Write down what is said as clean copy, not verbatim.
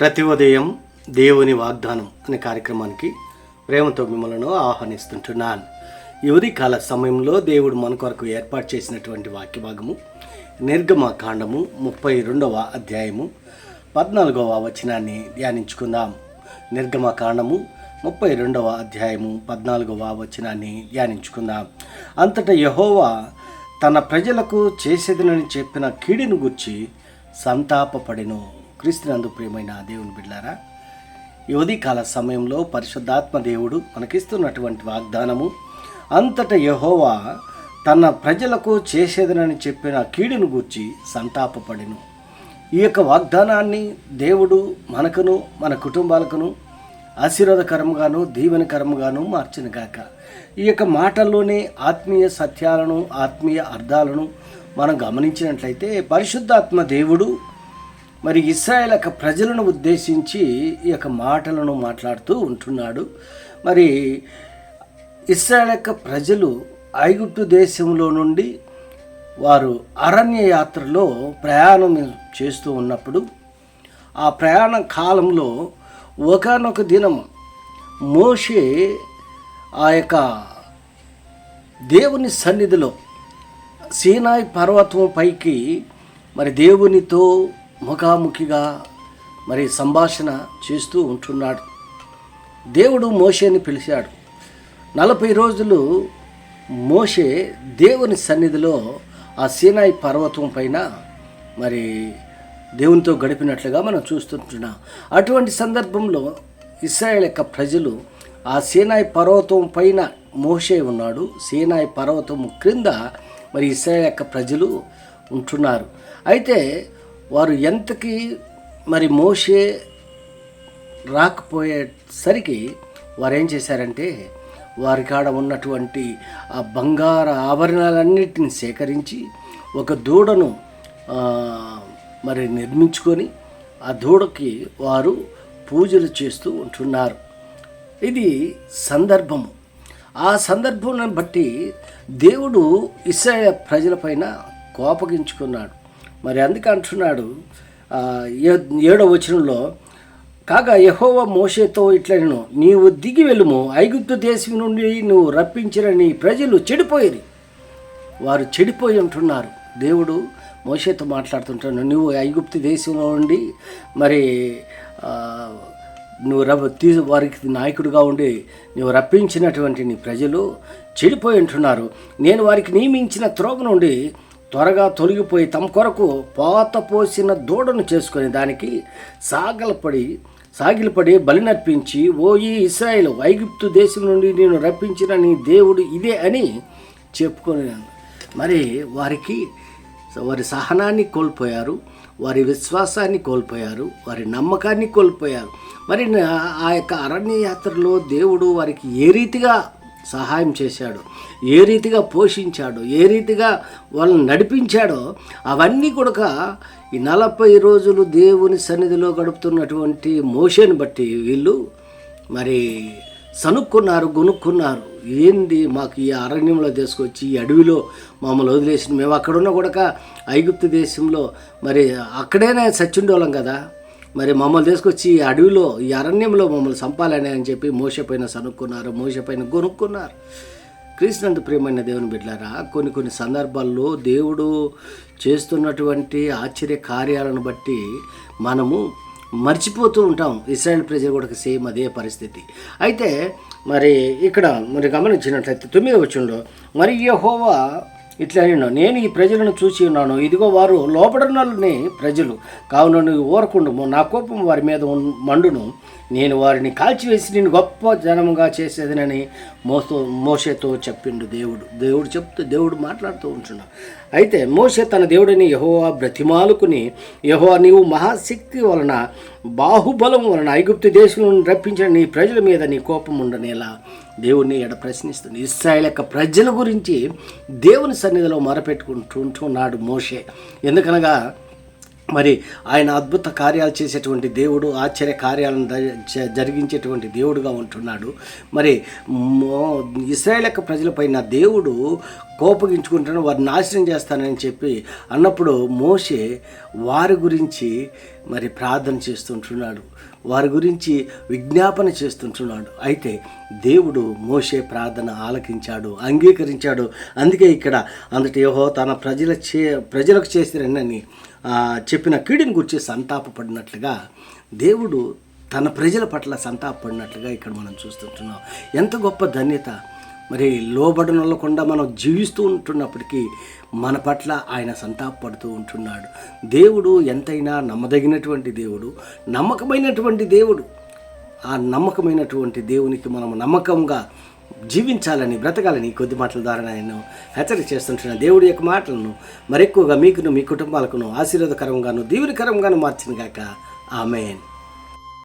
ప్రతి ఉదయం దేవుని వాగ్దానం అనే కార్యక్రమానికి ప్రేమతో మిమ్మల్ని ఆహ్వానిస్తుంటున్నాను. ఈ ఉదయకాల సమయంలో దేవుడు మన కొరకు ఏర్పాటు చేసినటువంటి వాక్య భాగము నిర్గమకాండము 32వ అధ్యాయము 14వ వచనాన్ని ధ్యానించుకుందాం. నిర్గమకాండము 32వ అధ్యాయము 14వ వచనాన్ని ధ్యానించుకుందాం. అంతటా యెహోవా తన ప్రజలకు చేసేదనని చెప్పిన కీడును గూర్చి సంతాపపడెను. క్రీస్తునందు ప్రియమైన దేవుని బిడ్డలారా, ఈ ఉదయకాల సమయంలో పరిశుద్ధాత్మ దేవుడు మనకిస్తున్నటువంటి వాగ్దానము, అంతటా యెహోవా తన ప్రజలకు చేసేదనని చెప్పిన కీడును గూర్చి సంతాపపడెను. ఈ యొక్క వాగ్దానాన్ని దేవుడు మనకును మన కుటుంబాలకును ఆశీర్వాదకరంగాను దీవెనకరంగాను మార్చినగాక. ఈ యొక్క మాటల్లోనే ఆత్మీయ సత్యాలను ఆత్మీయ అర్థాలను మనం గమనించినట్లయితే పరిశుద్ధాత్మ దేవుడు మరి ఇశ్రాయేలు యొక్క ప్రజలను ఉద్దేశించి ఈ యొక్క మాటలను మాట్లాడుతూ ఉంటున్నాడు. మరి ఇశ్రాయేలు యొక్క ప్రజలు ఐగుప్తు దేశంలో నుండి వారు అరణ్య యాత్రలో ప్రయాణం చేస్తూ ఉన్నప్పుడు ఆ ప్రయాణ కాలంలో ఒకానొక దినం మోషే ఆ యొక్క దేవుని సన్నిధిలో సీనాయి పర్వతం పైకి మరి దేవునితో ముఖాముఖిగా మరి సంభాషణ చేస్తూ ఉంటున్నాడు. దేవుడు మోషేని పిలిచాడు. 40 రోజులు మోషే దేవుని సన్నిధిలో ఆ సీనాయి పర్వతం పైన మరి దేవునితో గడిపినట్లుగా మనం చూస్తుంటున్నాం. అటువంటి సందర్భంలో ఇశ్రాయేలు యొక్క ప్రజలు ఆ సీనాయి పర్వతం పైన మోషే ఉన్నాడు, సీనాయి పర్వతం క్రింద మరి ఇశ్రాయేలు యొక్క ప్రజలు ఉంటున్నారు. అయితే వారు ఎంతకి మరి మోషే రాకపోయేసరికి వారు ఏం చేశారంటే వారి కాడ ఉన్నటువంటి ఆ బంగార ఆభరణాలన్నిటిని సేకరించి ఒక దూడను మరి నిర్మించుకొని ఆ దూడకి వారు పూజలు చేస్తూ ఉంటున్నారు. ఇది సందర్భము. ఆ సందర్భాన్ని బట్టి దేవుడు ఇశ్రాయేలు ప్రజలపైన కోపగించుకున్నాడు. మరి అందుకే అంటున్నాడు 7వ వచనంలో, కాగా యెహోవా మోషేతో ఇట్లనెను, నీవు దిగి వెళ్ళుము, ఐగుప్తు దేశం నుండి నువ్వు రప్పించిన నీ ప్రజలు చెడిపోయేది. వారు చెడిపోయి ఉంటున్నారు. దేవుడు మోషేతో మాట్లాడుతుంటాను, నువ్వు ఐగుప్తు దేశంలో ఉండి మరి నువ్వు వారికి నాయకుడిగా ఉండి నువ్వు రప్పించినటువంటి నీ ప్రజలు చెడిపోయి ఉంటున్నారు. నేను వారికి నియమించిన త్రోవ నుండి త్వరగా తొలగిపోయి తమ కొరకు పోత పోసిన దూడను చేసుకొని దానికి సాగిలపడి బలినర్పించి, ఓ ఈ ఇశ్రాయేలు, ఐగుప్తు దేశం నుండి నేను రప్పించిన నీ దేవుడు ఇదే అని చెప్పుకొని మరి వారి సహనాన్ని కోల్పోయారు, వారి విశ్వాసాన్ని కోల్పోయారు, వారి నమ్మకాన్ని కోల్పోయారు. మరి ఆ యొక్క అరణ్య యాత్రలో దేవుడు వారికి ఏ రీతిగా సహాయం చేశాడో, ఏ రీతిగా పోషించాడో, ఏ రీతిగా వాళ్ళని నడిపించాడో అవన్నీ కూడా ఈ 40 రోజులు దేవుని సన్నిధిలో గడుపుతున్నటువంటి మోషేని బట్టి వీళ్ళు మరి గొనుక్కున్నారు. ఏంది మాకు ఈ అరణ్యంలో తీసుకొచ్చి ఈ అడవిలో మమ్మల్ని వదిలేసి మేము అక్కడున్న కూడా ఐగుప్తు దేశంలో మరి అక్కడేనే సచ్చుండోళ్ళం కదా, మరి మమ్మల్ని తీసుకొచ్చి ఈ అడవిలో ఈ అరణ్యంలో మమ్మల్ని చంపాలని అని చెప్పి మోషే పైన మోషే పైన గొనుక్కున్నారు. క్రీస్తునందు ప్రియమైన దేవుని బిడ్డలారా, కొన్ని సందర్భాల్లో దేవుడు చేస్తున్నటువంటి ఆశ్చర్య కార్యాలను బట్టి మనము మర్చిపోతూ ఉంటాం. ఇశ్రాయేలు ప్రజలు కూడా సేమ్ అదే పరిస్థితి. అయితే మరి ఇక్కడ మరి గమనించినట్లయితే 9వ వచనంలో, మరి యెహోవా ఇట్లా నేను ఈ ప్రజలను చూసి ఉన్నాను, ఇదిగో వారు లోపడనని ప్రజలు, కావున నువ్వు ఊరకుండుము, నా కోపం వారి మీద మండును, నేను వారిని కాల్చివేసి నేను గొప్ప జనముగా చేసేదనని మోషేతో చెప్పిండు దేవుడు మాట్లాడుతూ ఉంటున్నాడు. అయితే మోషే తన దేవుడిని యెహోవా బ్రతిమాలుకుని, యెహోవా నీవు మహాశక్తి వలన బాహుబలం వలన ఐగుప్తు దేశం నుండి రప్పించిన నీ ప్రజల మీద నీ కోపం ఉండనేలా దేవుడిని ప్రశ్నిస్తుంది. ఇశ్రాయేలు యొక్క ప్రజల గురించి దేవుని సన్నిధిలో మొరపెట్టుకుంటున్నాడు మోషే. ఎందుకనగా మరి ఆయన అద్భుత కార్యాలు చేసేటువంటి దేవుడు, ఆశ్చర్య కార్యాలను జరిగించేటువంటి దేవుడుగా ఉంటున్నాడు. మరి ఇశ్రాయేల్ యొక్క ప్రజలపైన దేవుడు కోపగించుకుంటాను, వారిని నాశనం చేస్తానని చెప్పి అన్నప్పుడు మోషే వారి గురించి మరి ప్రార్థన చేస్తుంటున్నాడు, వారి గురించి విజ్ఞాపన చేస్తుంటున్నాడు. అయితే దేవుడు మోషే ప్రార్థన ఆలకించాడు, అంగీకరించాడు. అందుకే ఇక్కడ అందుకే యెహోవా తన ప్రజలకు చేసిరని చెప్పిన కీడుని గురించి సంతాపపడినట్లుగా దేవుడు తన ప్రజల పట్ల సంతాపపడినట్లుగా ఇక్కడ మనం చూస్తుంటున్నాం. ఎంత గొప్ప ధన్యత! మరి లోబడనొల్లకుండా మనం జీవిస్తూ ఉంటున్నప్పటికీ మన పట్ల ఆయన సంతాపపడుతూ ఉంటున్నాడు. దేవుడు ఎంతైనా నమ్మదగినటువంటి దేవుడు, నమ్మకమైనటువంటి దేవుడు. ఆ నమ్మకమైనటువంటి దేవునికి మనం నమ్మకంగా జీవించాలని, బ్రతకాలని కొద్ది మాటల ద్వారా నేను హెచ్చరిక చేస్తుంటున్న దేవుడి యొక్క మాటలను మరెక్కువగా మీకును మీ కుటుంబాలకును ఆశీర్వాదకరంగాను దీవెనకరంగాను మార్చిన గాక. ఆమేన్.